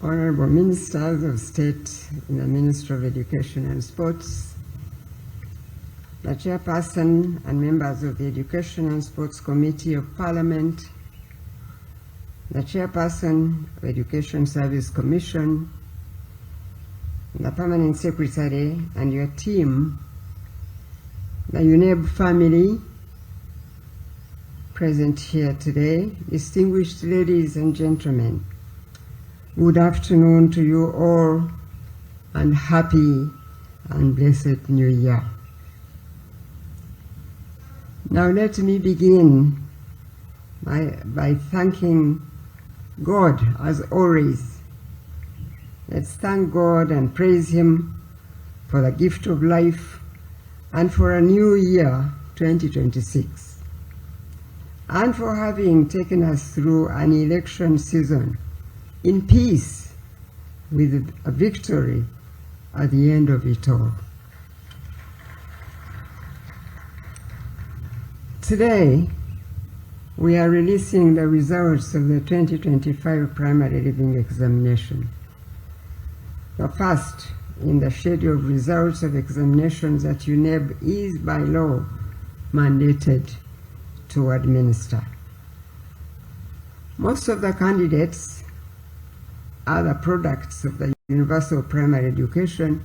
Honorable Ministers of State in the Ministry of Education and Sports, the Chairperson and members of the Education and Sports Committee of Parliament, the Chairperson of Education Service Commission, the Permanent Secretary and your team, the UNEB family present here today, distinguished ladies and gentlemen, good afternoon to you all and happy and blessed New Year. Now let me begin by thanking God as always. Let's thank God and praise Him for the gift of life and for a new year, 2026, and for having taken us through an election season in peace with a victory at the end of it all. Today, we are releasing the results of the 2025 primary leaving examination, the first in the schedule of results of examinations that UNEB is by law mandated to administer. Most of the candidates are the products of the universal primary education,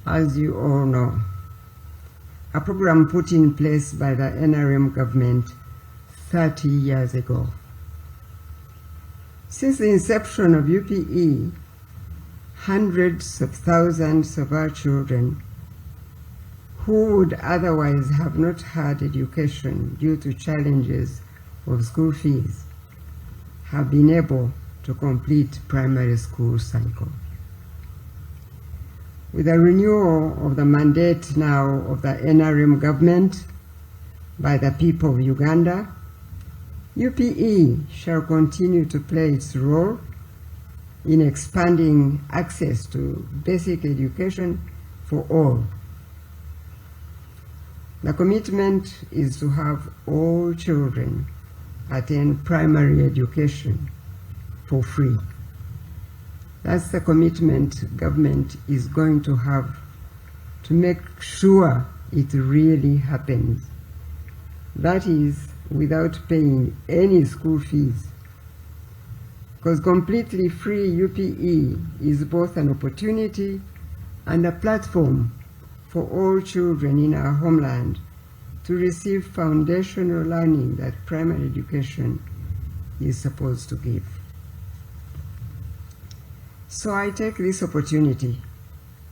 as you all know, a program put in place by the NRM government 30 years ago. Since the inception of UPE, hundreds of thousands of our children who would otherwise have not had education due to challenges of school fees have been able to complete primary school cycle. With the renewal of the mandate now of the NRM government by the people of Uganda, UPE shall continue to play its role in expanding access to basic education for all. The commitment is to have all children attend primary education for free. That's the commitment government is going to have to make sure it really happens. That is, without paying any school fees. Because completely free UPE is both an opportunity and a platform for all children in our homeland to receive foundational learning that primary education is supposed to give. So I take this opportunity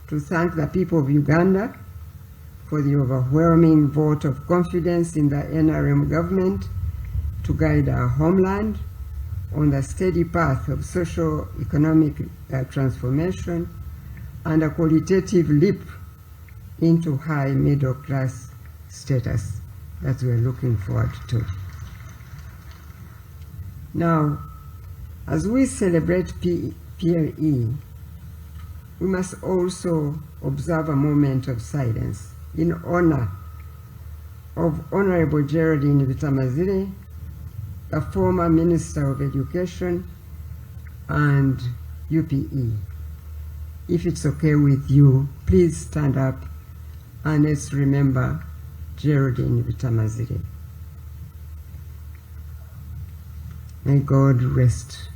to thank the people of Uganda for the overwhelming vote of confidence in the NRM government to guide our homeland on the steady path of socio-economic transformation and a qualitative leap into high middle-class status that we're looking forward to. Now, as we celebrate PLE, we must also observe a moment of silence in honor of Honorable Geraldine Bitamazire, the former Minister of Education and UPE. If it's okay with you, please stand up and let's remember Geraldine Bitamazire. May God rest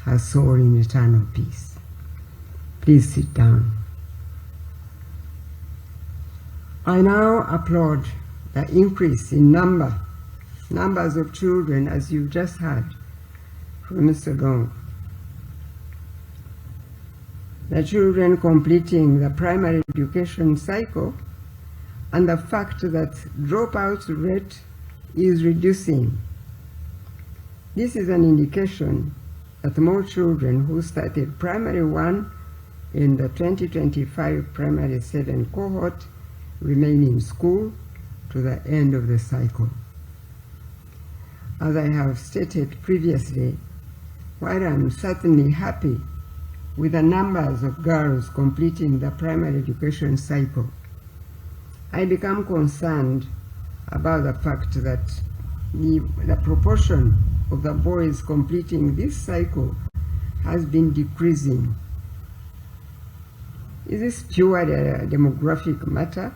her soul in eternal peace. Please sit down. I now applaud the increase in numbers of children, as you just heard from Mr. Long. The children completing the primary education cycle and the fact that dropout rate is reducing. This is an indication that more children who started primary 1 in the 2025 primary 7 cohort remain in school to the end of the cycle. As I have stated previously, while I'm certainly happy with the numbers of girls completing the primary education cycle, I become concerned about the fact that the proportion of the boys completing this cycle has been decreasing. Is this purely a demographic matter,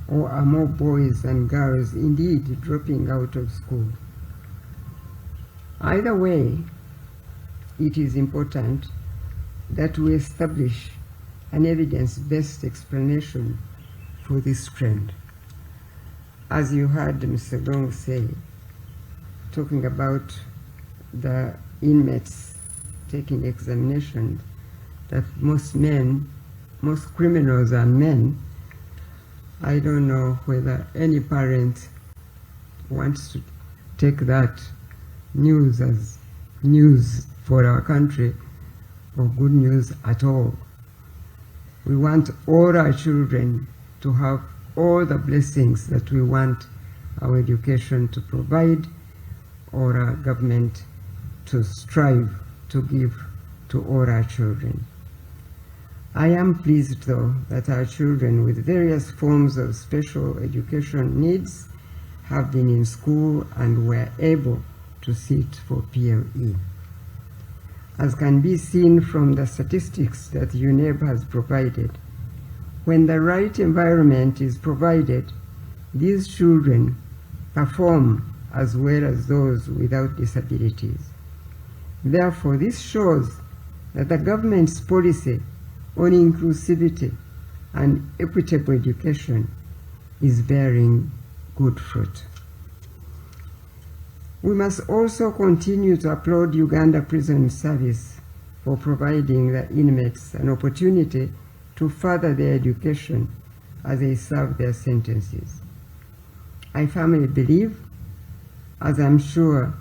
or are more boys and girls indeed dropping out of school? Either way, it is important that we establish an evidence-based explanation for this trend. As you heard Mr. Gong say, talking about the inmates taking examinations, that most criminals are men. I don't know whether any parent wants to take that news as news for our country or good news at all. We want all our children to have all the blessings that we want our education to provide, or our government to strive to give to all our children. I am pleased, though, that our children with various forms of special education needs have been in school and were able to sit for PLE. As can be seen from the statistics that UNEB has provided, when the right environment is provided, these children perform as well as those without disabilities. Therefore, this shows that the government's policy on inclusivity and equitable education is bearing good fruit. We must also continue to applaud Uganda Prison Service for providing the inmates an opportunity to further their education as they serve their sentences. I firmly believe, as I'm sure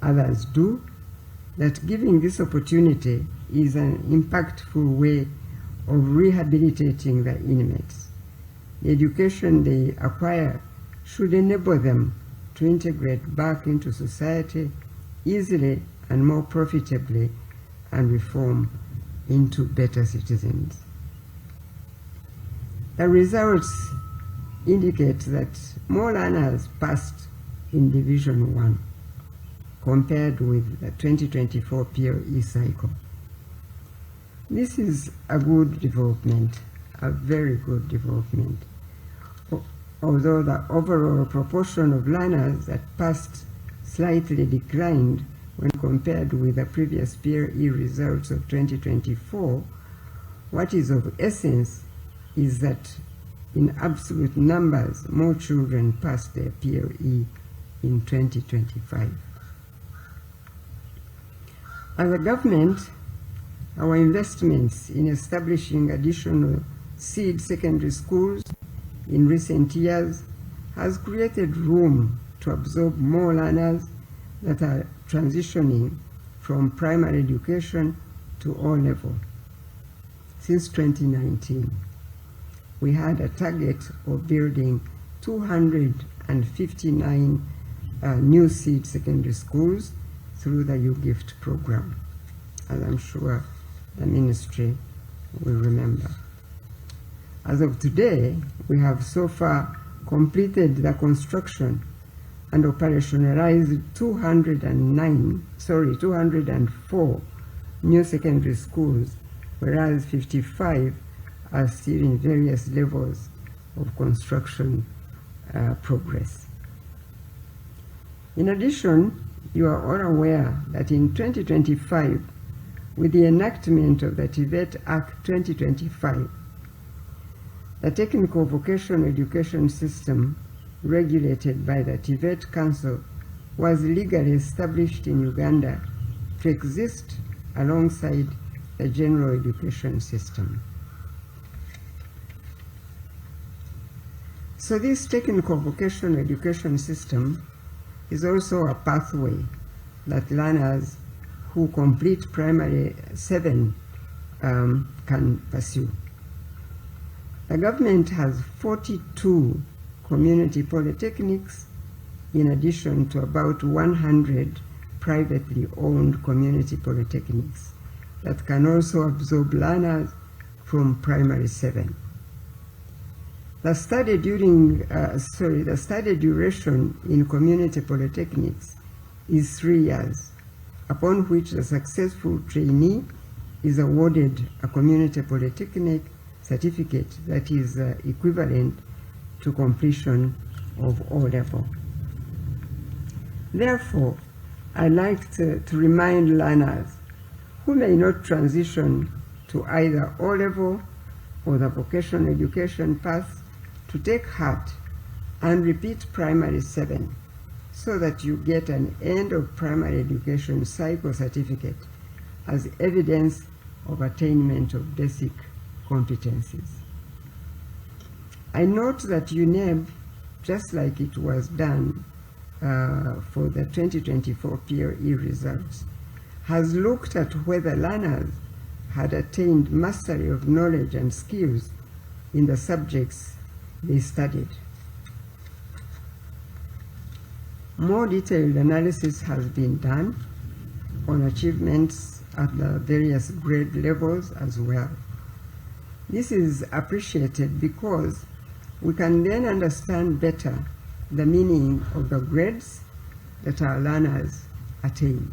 others do, that giving this opportunity is an impactful way of rehabilitating the inmates. The education they acquire should enable them to integrate back into society easily and more profitably and reform into better citizens. The results indicate that more learners passed in Division 1 compared with the 2024 PLE cycle. This is a good development, a very good development. Although the overall proportion of learners that passed slightly declined when compared with the previous PLE results of 2024, what is of essence is that in absolute numbers, more children passed their PLE in 2025. As a government, our investments in establishing additional seed secondary schools in recent years has created room to absorb more learners that are transitioning from primary education to O-level. Since 2019, we had a target of building 259 new seed secondary schools through the U-Gift program, as I'm sure the ministry will remember. As of today, we have so far completed the construction and operationalized 204 new secondary schools, whereas 55 are still in various levels of construction progress. In addition, you are all aware that in 2025, with the enactment of the Tibet Act 2025, the technical vocational education system regulated by the Tibet Council was legally established in Uganda to exist alongside the general education system. So this technical vocational education system is also a pathway that learners who complete primary 7 can pursue. The government has 42 community polytechnics in addition to about 100 privately owned community polytechnics that can also absorb learners from primary 7. The study duration in community polytechnics is 3 years, upon which the successful trainee is awarded a community polytechnic certificate that is equivalent to completion of O-level. Therefore, I like to remind learners who may not transition to either O-level or the vocational education path to take heart and repeat primary 7 so that you get an end of primary education cycle certificate as evidence of attainment of basic competencies. I note that UNEB, just like it was done for the 2024 PLE results, has looked at whether learners had attained mastery of knowledge and skills in the subjects they studied. More detailed analysis has been done on achievements at the various grade levels as well. This is appreciated because we can then understand better the meaning of the grades that our learners attain.